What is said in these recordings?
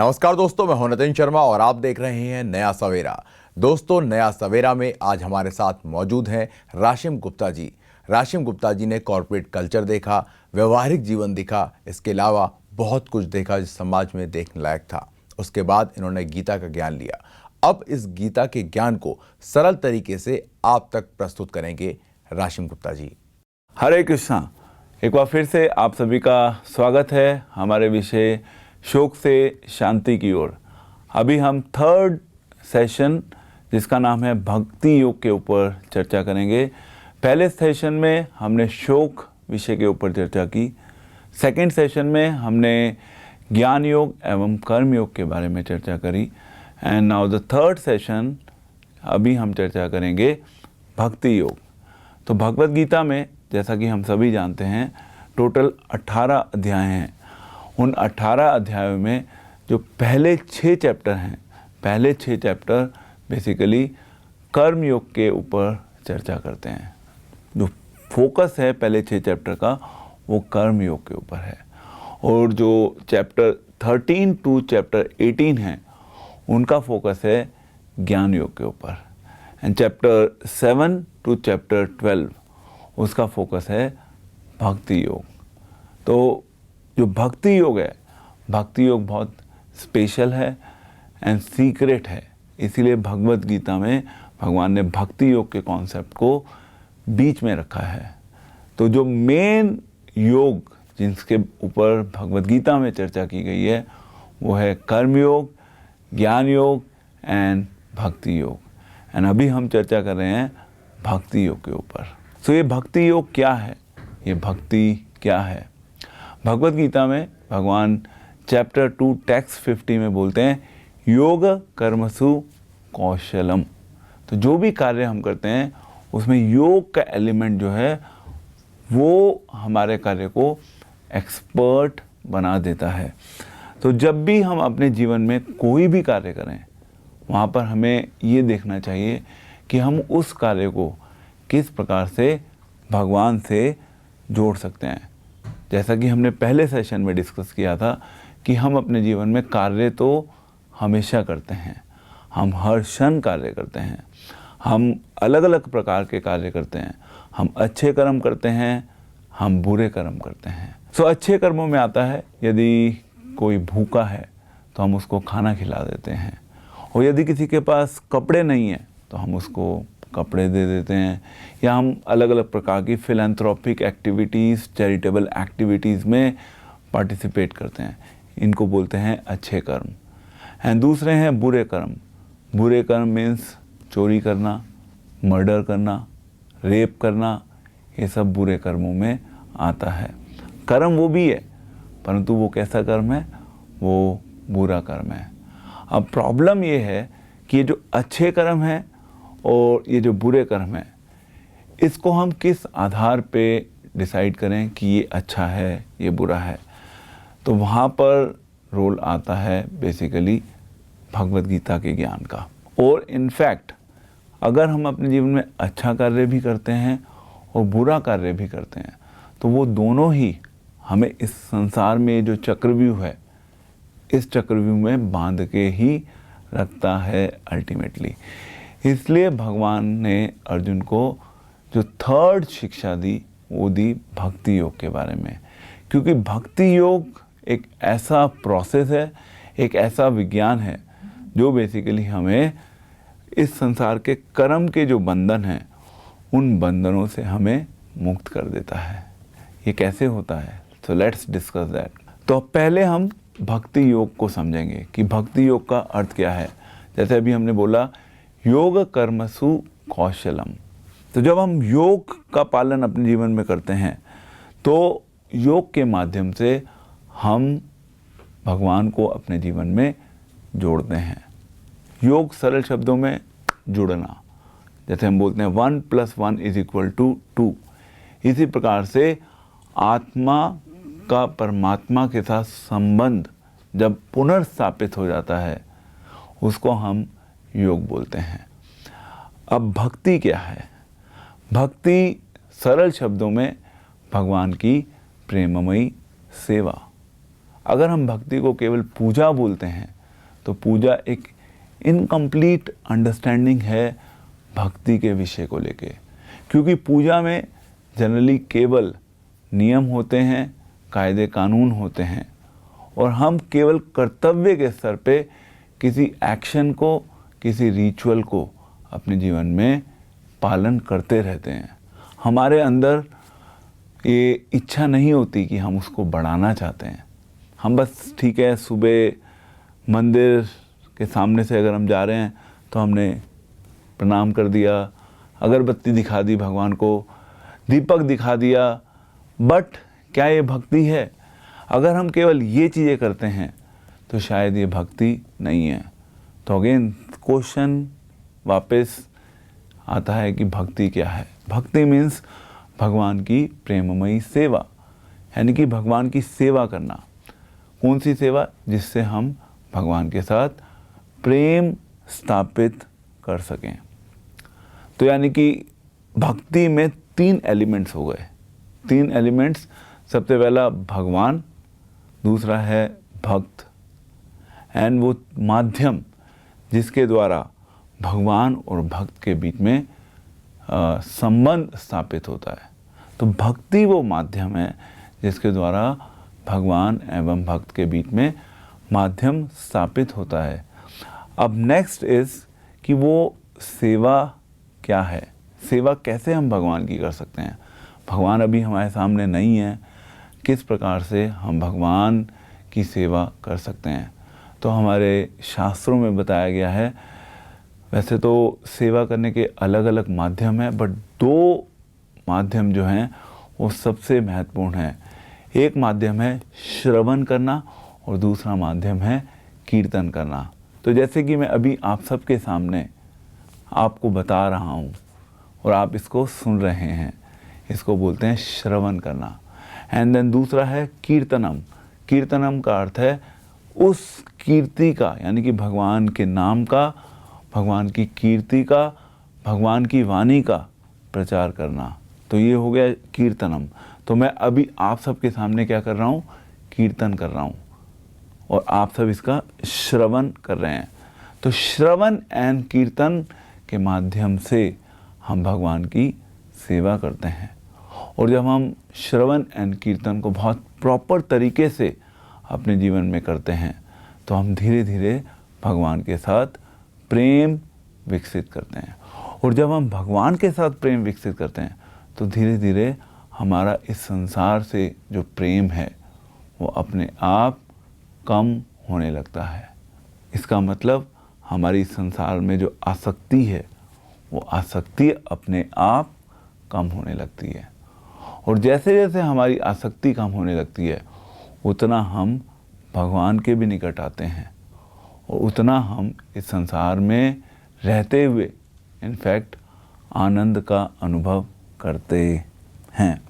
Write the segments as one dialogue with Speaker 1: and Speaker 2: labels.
Speaker 1: नमस्कार दोस्तों, मैं हूं नितिन शर्मा और आप देख रहे हैं नया सवेरा। दोस्तों, नया सवेरा में आज हमारे साथ मौजूद हैं राशिम गुप्ता जी। राशिम गुप्ता जी ने कॉर्पोरेट कल्चर देखा, व्यवहारिक जीवन देखा, इसके अलावा बहुत कुछ देखा जो समाज में देखने लायक था। उसके बाद इन्होंने गीता का ज्ञान लिया। अब इस गीता के ज्ञान को सरल तरीके से आप तक प्रस्तुत करेंगे राशिम गुप्ता जी।
Speaker 2: हरे कृष्णा। एक बार फिर से आप सभी का स्वागत है हमारे विषय शोक से शांति की ओर। अभी हम थर्ड सेशन जिसका नाम है भक्ति योग के ऊपर चर्चा करेंगे। पहले सेशन में हमने शोक विषय के ऊपर चर्चा की। सेकंड सेशन में हमने ज्ञान योग एवं कर्म योग के बारे में चर्चा करी। And now the third session, अभी हम चर्चा करेंगे भक्ति योग। तो भगवद गीता में जैसा कि हम सभी जानते हैं टोटल 18 अध्याय हैं। उन 18 अध्यायों में जो पहले 6 चैप्टर हैं, पहले 6 चैप्टर बेसिकली कर्म योग के ऊपर चर्चा करते हैं। जो फोकस है पहले 6 चैप्टर का वो कर्म योग के ऊपर है। और जो चैप्टर 13 टू चैप्टर 18 हैं उनका फोकस है ज्ञान योग के ऊपर। एंड चैप्टर 7 टू चैप्टर 12 उसका फोकस है भक्ति योग। तो जो भक्ति योग है, भक्ति योग बहुत स्पेशल है एंड सीक्रेट है। इसीलिए भगवद गीता में भगवान ने भक्ति योग के कॉन्सेप्ट को बीच में रखा है। तो जो मेन योग जिसके ऊपर भगवद गीता में चर्चा की गई है वो है कर्म योग, ज्ञान योग एंड भक्ति योग। एंड अभी हम चर्चा कर रहे हैं भक्ति योग के ऊपर। तो ये भक्ति योग क्या है, ये भक्ति क्या है? भगवद गीता में भगवान चैप्टर 2 टेक्स्ट 50 में बोलते हैं योग कर्मसु कौशलम। तो जो भी कार्य हम करते हैं उसमें योग का एलिमेंट जो है वो हमारे कार्य को एक्सपर्ट बना देता है। तो जब भी हम अपने जीवन में कोई भी कार्य करें वहाँ पर हमें ये देखना चाहिए कि हम उस कार्य को किस प्रकार से भगवान से जोड़ सकते हैं। जैसा कि हमने पहले सेशन में डिस्कस किया था कि हम अपने जीवन में कार्य तो हमेशा करते हैं, हम हर क्षण कार्य करते हैं, हम अलग अलग प्रकार के कार्य करते हैं। हम अच्छे कर्म करते हैं, हम बुरे कर्म करते हैं। सो अच्छे कर्मों में आता है यदि कोई भूखा है तो हम उसको खाना खिला देते हैं, और यदि किसी के पास कपड़े नहीं हैं तो हम उसको कपड़े दे देते हैं, या हम अलग अलग प्रकार की फिलैंथ्रोपिक एक्टिविटीज़, चैरिटेबल एक्टिविटीज़ में पार्टिसिपेट करते हैं। इनको बोलते हैं अच्छे कर्म। एंड दूसरे हैं बुरे कर्म। बुरे कर्म मीन्स चोरी करना, मर्डर करना, रेप करना, ये सब बुरे कर्मों में आता है। कर्म वो भी है परंतु वो कैसा कर्म है, वो बुरा कर्म है। अब प्रॉब्लम ये है कि ये जो अच्छे कर्म है और ये जो बुरे कर्म है इसको हम किस आधार पे डिसाइड करें कि ये अच्छा है ये बुरा है। तो वहाँ पर रोल आता है बेसिकली भगवद गीता के ज्ञान का। और इनफैक्ट अगर हम अपने जीवन में अच्छा कार्य भी करते हैं और बुरा कार्य भी करते हैं तो वो दोनों ही हमें इस संसार में जो चक्रव्यूह है इस चक्रव्यूह में बांध के ही रखता है अल्टीमेटली। इसलिए भगवान ने अर्जुन को जो थर्ड शिक्षा दी वो दी भक्ति योग के बारे में। क्योंकि भक्ति योग एक ऐसा प्रोसेस है, एक ऐसा विज्ञान है जो बेसिकली हमें इस संसार के कर्म के जो बंधन हैं उन बंधनों से हमें मुक्त कर देता है। ये कैसे होता है? So let's discuss that. तो पहले हम भक्ति योग को समझेंगे कि भक्ति योग का अर्थ क्या है। जैसे अभी हमने बोला योग कर्मसु कौशलम। तो जब हम योग का पालन अपने जीवन में करते हैं तो योग के माध्यम से हम भगवान को अपने जीवन में जोड़ते हैं। योग सरल शब्दों में जुड़ना, जैसे हम बोलते हैं 1 + 1 = 2। इसी प्रकार से आत्मा का परमात्मा के साथ संबंध जब पुनर्स्थापित हो जाता है उसको हम योग बोलते हैं। अब भक्ति क्या है? भक्ति सरल शब्दों में भगवान की प्रेममयी सेवा। अगर हम भक्ति को केवल पूजा बोलते हैं तो पूजा एक इनकम्प्लीट अंडरस्टैंडिंग है भक्ति के विषय को लेके, क्योंकि पूजा में जनरली केवल नियम होते हैं, कायदे कानून होते हैं, और हम केवल कर्तव्य के स्तर पे किसी एक्शन को, किसी रिचुअल को अपने जीवन में पालन करते रहते हैं। हमारे अंदर ये इच्छा नहीं होती कि हम उसको बढ़ाना चाहते हैं। हम बस ठीक है, सुबह मंदिर के सामने से अगर हम जा रहे हैं तो हमने प्रणाम कर दिया, अगरबत्ती दिखा दी भगवान को, दीपक दिखा दिया, बट क्या ये भक्ति है? अगर हम केवल ये चीज़ें करते हैं तो शायद ये भक्ति नहीं है। तो अगेन क्वेश्चन वापस आता है कि भक्ति क्या है? भक्ति मीन्स भगवान की प्रेममयी सेवा, यानी कि भगवान की सेवा करना। कौन सी सेवा? जिससे हम भगवान के साथ प्रेम स्थापित कर सकें। तो यानी कि भक्ति में 3 एलिमेंट्स हो गए। 3 एलिमेंट्स, सबसे पहला भगवान, दूसरा है भक्त, एंड वो माध्यम जिसके द्वारा भगवान और भक्त के बीच में संबंध स्थापित होता है। तो भक्ति वो माध्यम है जिसके द्वारा भगवान एवं भक्त के बीच में माध्यम स्थापित होता है। अब नेक्स्ट इज़ कि वो सेवा क्या है? सेवा कैसे हम भगवान की कर सकते हैं? भगवान अभी हमारे सामने नहीं है, किस प्रकार से हम भगवान की सेवा कर सकते हैं? तो हमारे शास्त्रों में बताया गया है, वैसे तो सेवा करने के अलग अलग माध्यम हैं, बट 2 माध्यम जो हैं वो सबसे महत्वपूर्ण हैं। एक माध्यम है श्रवण करना और दूसरा माध्यम है कीर्तन करना। तो जैसे कि मैं अभी आप सबके सामने आपको बता रहा हूँ और आप इसको सुन रहे हैं, इसको बोलते हैं श्रवण करना। एंड देन दूसरा है कीर्तनम। कीर्तनम का अर्थ है उस कीर्ति का, यानी कि भगवान के नाम का, भगवान की कीर्ति का, भगवान की वाणी का प्रचार करना। तो ये हो गया कीर्तनम। तो मैं अभी आप सबके सामने क्या कर रहा हूँ? कीर्तन कर रहा हूँ और आप सब इसका श्रवण कर रहे हैं। तो श्रवण एंड कीर्तन के माध्यम से हम भगवान की सेवा करते हैं। और जब हम श्रवण एंड कीर्तन को बहुत प्रॉपर तरीके से अपने जीवन में करते हैं तो हम धीरे धीरे भगवान के साथ प्रेम विकसित करते हैं। और जब हम भगवान के साथ प्रेम विकसित करते हैं तो धीरे धीरे हमारा इस संसार से जो प्रेम है वो अपने आप कम होने लगता है। इसका मतलब हमारी संसार में जो आसक्ति है वो आसक्ति अपने आप कम होने लगती है। और जैसे जैसे हमारी आसक्ति कम होने लगती है उतना हम भगवान के भी निकट आते हैं और उतना हम इस संसार में रहते हुए इनफैक्ट आनंद का अनुभव करते हैं।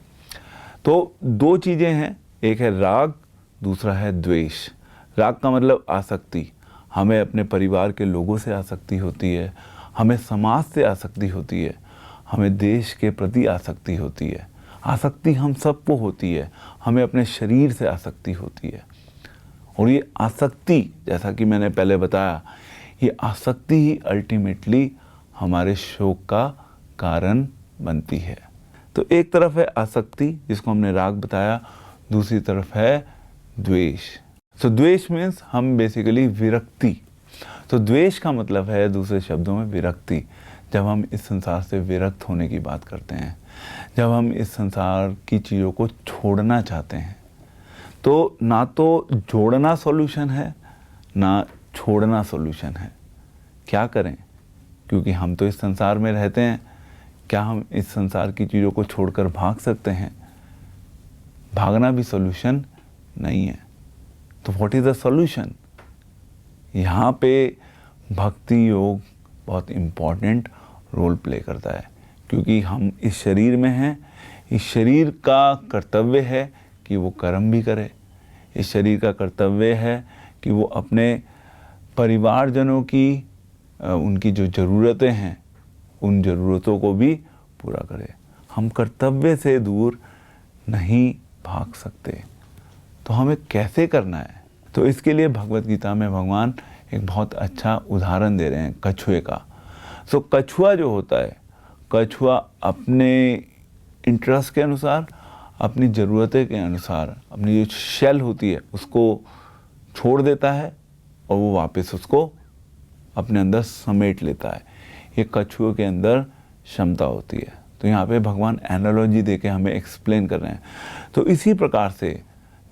Speaker 2: तो 2 चीज़ें हैं, एक है राग, दूसरा है द्वेष। राग का मतलब आसक्ति। हमें अपने परिवार के लोगों से आसक्ति होती है, हमें समाज से आसक्ति होती है, हमें देश के प्रति आसक्ति होती है। आसक्ति हम सबको होती है, हमें अपने शरीर से आसक्ति होती है। और ये आसक्ति, जैसा कि मैंने पहले बताया, ये आसक्ति ही अल्टीमेटली हमारे शोक का कारण बनती है। तो एक तरफ है आसक्ति जिसको हमने राग बताया, दूसरी तरफ है द्वेष। तो द्वेष मीन्स हम बेसिकली विरक्ति। तो द्वेष का मतलब है दूसरे शब्दों में विरक्ति। जब हम इस संसार से विरक्त होने की बात करते हैं, जब हम इस संसार की चीज़ों को छोड़ना चाहते हैं, तो ना तो जोड़ना सॉल्यूशन है ना छोड़ना सॉल्यूशन है। क्या करें? क्योंकि हम तो इस संसार में रहते हैं, क्या हम इस संसार की चीज़ों को छोड़कर भाग सकते हैं? भागना भी सॉल्यूशन नहीं है। तो व्हाट इज़ द सॉल्यूशन? यहाँ पे भक्ति योग बहुत इम्पॉर्टेंट रोल प्ले करता है, क्योंकि हम इस शरीर में हैं। इस शरीर का कर्तव्य है कि वो कर्म भी करे। इस शरीर का कर्तव्य है कि वो अपने परिवारजनों की उनकी जो ज़रूरतें हैं उन ज़रूरतों को भी पूरा करे। हम कर्तव्य से दूर नहीं भाग सकते। तो हमें कैसे करना है? तो इसके लिए भगवत गीता में भगवान एक बहुत अच्छा उदाहरण दे रहे हैं कछुए का। सो कछुआ जो होता है, कछुआ अपने इंटरेस्ट के अनुसार, अपनी ज़रूरतें के अनुसार अपनी जो शेल होती है उसको छोड़ देता है और वो वापस उसको अपने अंदर समेट लेता है। ये कछुए के अंदर क्षमता होती है। तो यहाँ पे भगवान एनालॉजी देके हमें एक्सप्लेन कर रहे हैं। तो इसी प्रकार से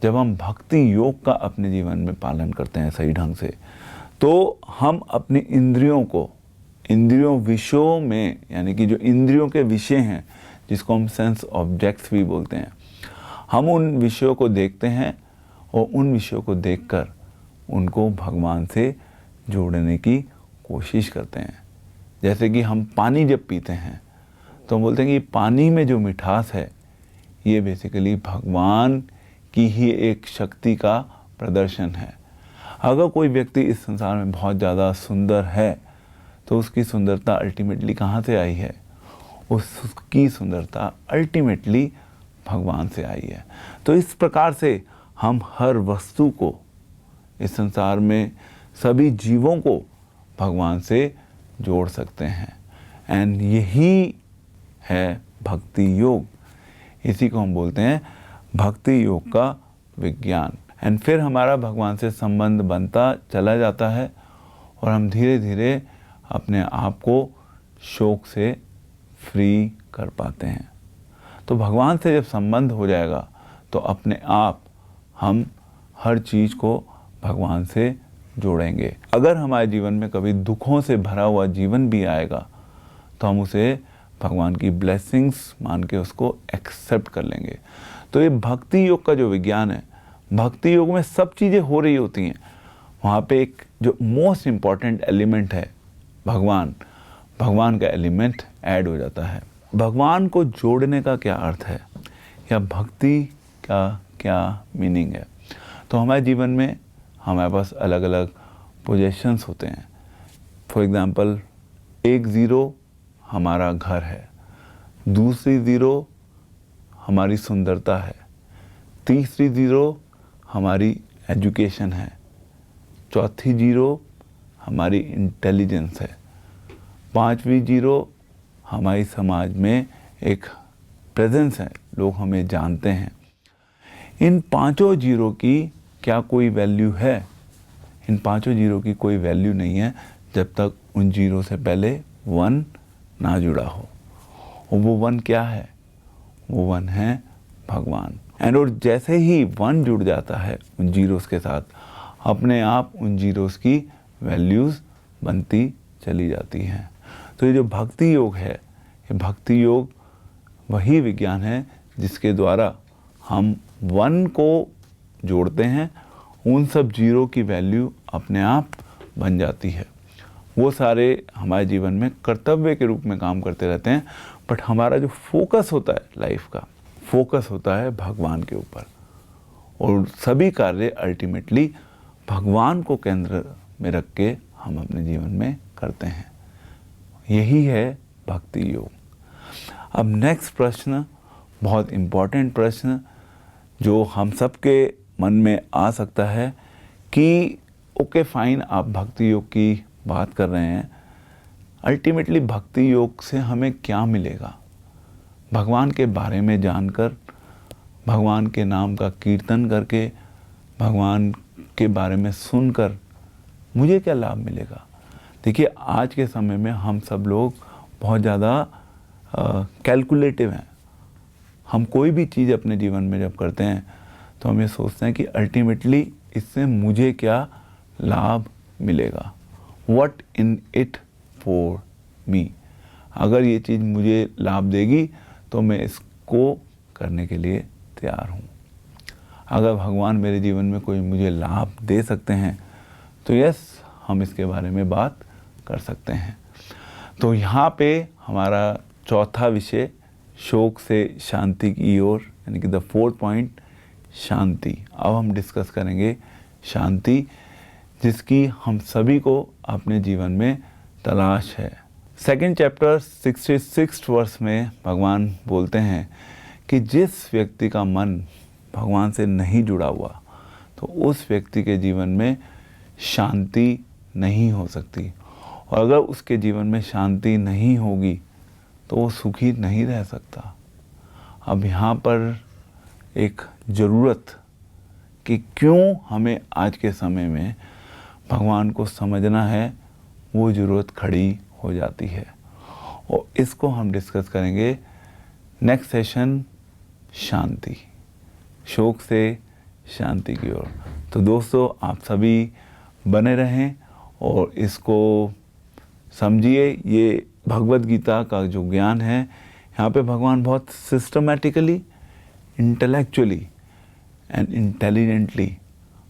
Speaker 2: जब हम भक्ति योग का अपने जीवन में पालन करते हैं सही ढंग से, तो हम अपनी इंद्रियों को, इंद्रियों विषयों में, यानी कि जो इंद्रियों के विषय हैं जिसको हम सेंस ऑब्जेक्ट्स भी बोलते हैं, हम उन विषयों को देखते हैं और उन विषयों को देखकर उनको भगवान से जोड़ने की कोशिश करते हैं। जैसे कि हम पानी जब पीते हैं तो हम बोलते हैं कि पानी में जो मिठास है ये बेसिकली भगवान की ही एक शक्ति का प्रदर्शन है। अगर कोई व्यक्ति इस संसार में बहुत ज़्यादा सुंदर है तो उसकी सुंदरता अल्टीमेटली कहाँ से आई है? उसकी सुंदरता अल्टीमेटली भगवान से आई है। तो इस प्रकार से हम हर वस्तु को, इस संसार में सभी जीवों को भगवान से जोड़ सकते हैं। एंड यही है भक्ति योग। इसी को हम बोलते हैं भक्ति योग का विज्ञान। एंड फिर हमारा भगवान से संबंध बनता चला जाता है और हम धीरे धीरे अपने आप को शोक से फ्री कर पाते हैं। तो भगवान से जब संबंध हो जाएगा तो अपने आप हम हर चीज़ को भगवान से जोड़ेंगे। अगर हमारे जीवन में कभी दुखों से भरा हुआ जीवन भी आएगा तो हम उसे भगवान की ब्लेसिंग्स मान के उसको एक्सेप्ट कर लेंगे। तो ये भक्ति योग का जो विज्ञान है, भक्ति योग में सब चीज़ें हो रही होती हैं, वहाँ पे एक जो मोस्ट इम्पॉर्टेंट एलिमेंट है भगवान का एलिमेंट ऐड हो जाता है। भगवान को जोड़ने का क्या अर्थ है या भक्ति का क्या मीनिंग है? तो हमारे जीवन में हमारे पास अलग अलग पोजेशंस होते हैं। फॉर एग्ज़ाम्पल, एक ज़ीरो हमारा घर है, दूसरी ज़ीरो हमारी सुंदरता है, तीसरी ज़ीरो हमारी एजुकेशन है, चौथी ज़ीरो हमारी इंटेलिजेंस है, पांचवी ज़ीरो हमारी समाज में एक प्रेजेंस है, लोग हमें जानते हैं। इन पांचों जीरो की क्या कोई वैल्यू है? इन पांचों जीरो की कोई वैल्यू नहीं है जब तक उन जीरो से पहले वन ना जुड़ा हो। और वो वन क्या है? वो वन है भगवान। एंड और जैसे ही वन जुड़ जाता है उन जीरोस के साथ, अपने आप उन जीरोस की वैल्यूज़ बनती चली जाती हैं। तो ये जो भक्ति योग है, ये भक्ति योग वही विज्ञान है जिसके द्वारा हम वन को जोड़ते हैं, उन सब जीरो की वैल्यू अपने आप बन जाती है। वो सारे हमारे जीवन में कर्तव्य के रूप में काम करते रहते हैं, बट हमारा जो फोकस होता है लाइफ का, फोकस होता है भगवान के ऊपर, और सभी कार्य अल्टीमेटली भगवान को केंद्र में रख के हम अपने जीवन में करते हैं। यही है भक्ति योग। अब नेक्स्ट प्रश्न, बहुत इम्पॉर्टेंट प्रश्न जो हम सबके मन में आ सकता है कि ओके फाइन, आप भक्ति योग की बात कर रहे हैं, अल्टीमेटली भक्ति योग से हमें क्या मिलेगा? भगवान के बारे में जानकर, भगवान के नाम का कीर्तन करके, भगवान के बारे में सुनकर मुझे क्या लाभ मिलेगा? देखिए, आज के समय में हम सब लोग बहुत ज़्यादा कैलकुलेटिव हैं। हम कोई भी चीज़ अपने जीवन में जब करते हैं तो हम ये सोचते हैं कि अल्टीमेटली इससे मुझे क्या लाभ मिलेगा, what in it for me. अगर ये चीज़ मुझे लाभ देगी तो मैं इसको करने के लिए तैयार हूँ। अगर भगवान मेरे जीवन में कोई मुझे लाभ दे सकते हैं तो यस, हम इसके बारे में बात कर सकते हैं। तो यहाँ पे हमारा चौथा विषय शोक से शांति की ओर, यानी कि द फोर्थ पॉइंट, शांति। अब हम डिस्कस करेंगे शांति, जिसकी हम सभी को अपने जीवन में तलाश है। सेकंड चैप्टर 66 वर्स में भगवान बोलते हैं कि जिस व्यक्ति का मन भगवान से नहीं जुड़ा हुआ, तो उस व्यक्ति के जीवन में शांति नहीं हो सकती। और अगर उसके जीवन में शांति नहीं होगी तो वो सुखी नहीं रह सकता। अब यहाँ पर एक ज़रूरत कि क्यों हमें आज के समय में भगवान को समझना है, वो ज़रूरत खड़ी हो जाती है। और इसको हम डिस्कस करेंगे नेक्स्ट सेशन, शांति, शोक से शांति की ओर। तो दोस्तों, आप सभी बने रहें और इसको समझिए। ये भगवद गीता का जो ज्ञान है, यहाँ पे भगवान बहुत systematically, intellectually and intelligently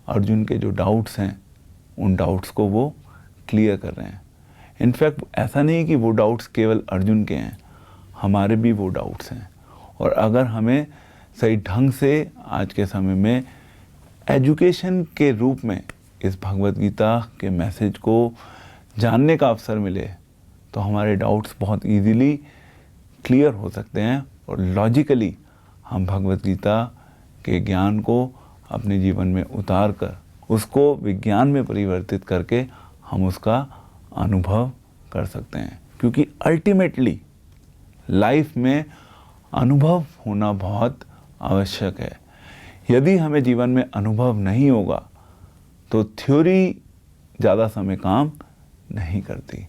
Speaker 2: Arjun के जो डाउट्स हैं, उन डाउट्स को वो क्लियर कर रहे हैं। इनफैक्ट ऐसा नहीं कि वो डाउट्स केवल अर्जुन के हैं, हमारे भी वो डाउट्स हैं। और अगर हमें सही ढंग से आज के समय में एजुकेशन के रूप में इस भगवद गीता के मैसेज को जानने का अवसर मिले तो हमारे डाउट्स बहुत इजीली क्लियर हो सकते हैं और लॉजिकली हम भगवद गीता के ज्ञान को अपने जीवन में उतार कर उसको विज्ञान में परिवर्तित करके हम उसका अनुभव कर सकते हैं। क्योंकि अल्टीमेटली लाइफ में अनुभव होना बहुत आवश्यक है। यदि हमें जीवन में अनुभव नहीं होगा तो थ्योरी ज़्यादा समय काम नहीं करती।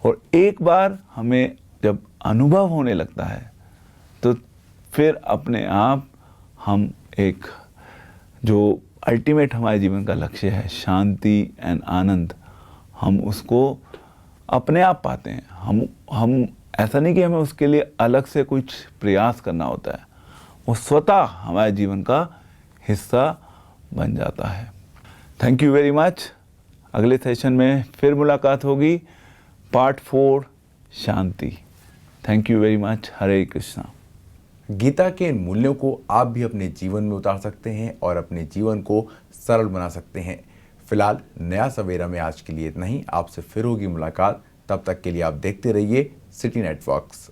Speaker 2: और एक बार हमें जब अनुभव होने लगता है तो फिर अपने आप हम एक जो अल्टीमेट हमारे जीवन का लक्ष्य है, शांति एंड आनंद, हम उसको अपने आप पाते हैं। हम ऐसा नहीं कि हमें उसके लिए अलग से कुछ प्रयास करना होता है, वो स्वतः हमारे जीवन का हिस्सा बन जाता है। Thank you very much. अगले सेशन में फिर मुलाकात होगी, पार्ट 4, शांति। Thank you very much. Hare Krishna.
Speaker 1: Gita के इन मूल्यों को आप भी अपने जीवन में उतार सकते हैं और अपने जीवन को सरल बना सकते हैं। फिलहाल नया सवेरा में आज के लिए इतना ही। आपसे फिर होगी मुलाकात। तब तक के लिए आप देखते रहिए सिटी नेटवर्क्स।